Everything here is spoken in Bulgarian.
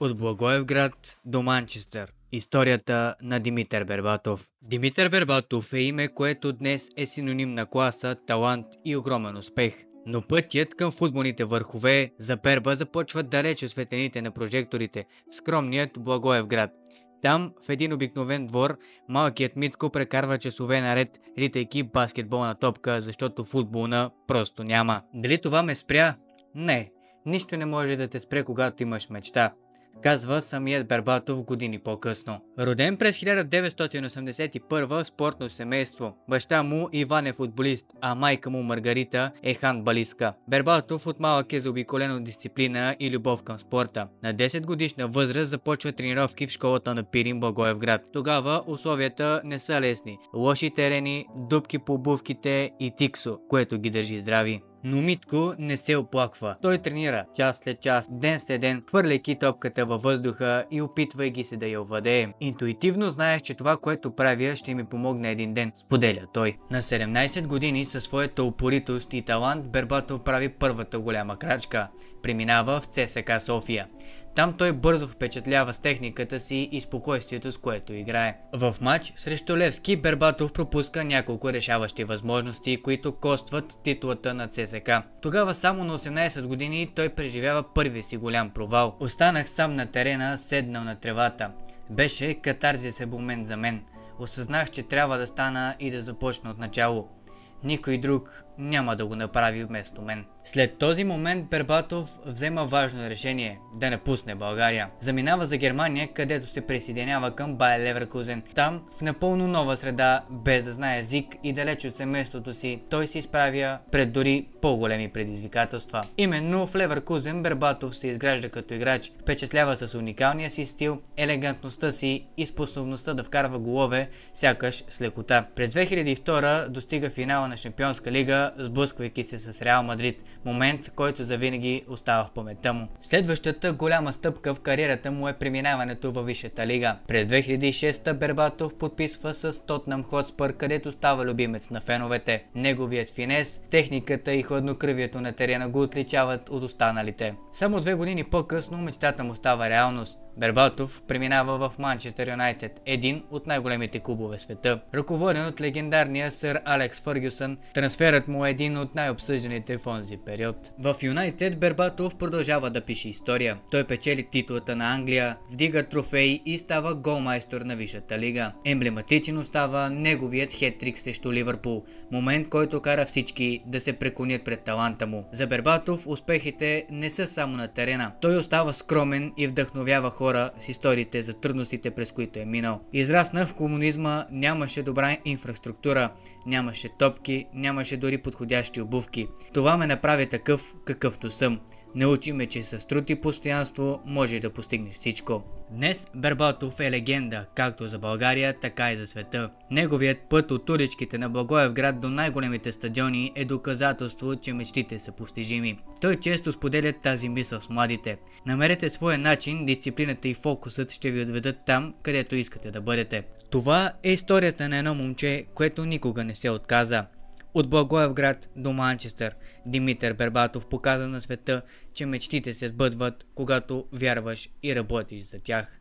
От Благоевград до Манчестър. Историята на Димитър Бербатов. Димитър Бербатов е име, което днес е синоним на класа, талант и огромен успех. Но пътят към футболните върхове за Берба започва далеч от светлините на прожекторите в скромният Благоевград. Там, в един обикновен двор, малкият Митко прекарва часове наред, ритайки баскетболна топка, защото футболна просто няма. Дали това ме спря? Не. Нищо не може да те спре, когато имаш мечта, казва самият Бербатов години по-късно. Роден през 1981 в спортно семейство. Баща му Иван е футболист, а майка му Маргарита е хандбалистка. Бербатов от малък е заобиколен от дисциплина и любов към спорта. На 10 годишна възраст започва тренировки в школата на Пирин, Благоевград. Тогава условията не са лесни. Лоши терени, дупки по обувките и тиксо, което ги държи здрави. Но Митко не се оплаква. Той тренира час след час, ден след ден, хвърляйки топката във въздуха и опитвайки се да я овладее. Интуитивно знаеш, че това, което правя, ще ми помогне един ден, споделя той. На 17 години със своята упоритост и талант Бербатов прави първата голяма крачка. Преминава в ЦСКА София. Там той бързо впечатлява с техниката си и спокойствието, с което играе. В матч срещу Левски Бербатов пропуска няколко решаващи възможности, които костват титлата на ЦСКА. Тогава само на 18 години той преживява първия си голям провал. Останах сам на терена, седнал на тревата. Беше катарзисен момент за мен. Осъзнах, че трябва да стана и да започна от начало. Никой друг няма да го направи вместо мен. След този момент Бербатов взема важно решение – да напусне България. Заминава за Германия, където се присъединява към Байер Леверкузен. Там, в напълно нова среда, без да знае език и далеч от семейството си, той се изправя пред дори по-големи предизвикателства. Именно в Леверкузен Бербатов се изгражда като играч, впечатлява с уникалния си стил, елегантността си и способността да вкарва голове, сякаш с лекота. През 2002 достига финала на Шампионска лига, сблъсквайки се с Реал Мадрид. Момент, който завинаги остава в паметта му. Следващата голяма стъпка в кариерата му е преминаването във Висшата лига. През 2006 Бербатов подписва с Тотнъм Хотспър, където става любимец на феновете. Неговият финес, техниката и хладнокръвието на терена го отличават от останалите. Само 2 години по-късно мечтата му става реалност. Бербатов преминава в Манчестър Юнайтед, един от най-големите клубове в света. Ръководен от легендарния сър Алекс Фъргюсън, трансферът му е един от най-обсъжданите в онзи период. В Юнайтед Бербатов продължава да пише история. Той печели титлата на Англия, вдига трофеи и става голмайстор на Висшата лига. Емблематичен остава неговият хеттрик срещу Ливърпул, момент, който кара всички да се преклонят пред таланта му. За Бербатов успехите не са само на терена. Той остава скромен и вдъхновява хора с историите за трудностите, през които е минал. Израсна в комунизма, нямаше добра инфраструктура, нямаше топки, нямаше дори подходящи обувки. Това ме направи такъв, какъвто съм. Научи ме, че с труд и постоянство можеш да постигнеш всичко. Днес Бербатов е легенда, както за България, така и за света. Неговият път от уличките на Благоевград до най-големите стадиони е доказателство, че мечтите са постижими. Той често споделя тази мисъл с младите. Намерете своя начин, дисциплината и фокусът ще ви отведат там, където искате да бъдете. Това е историята на едно момче, което никога не се отказа. От Благоевград до Манчестър, Димитър Бербатов показа на света, че мечтите се сбъдват, когато вярваш и работиш за тях.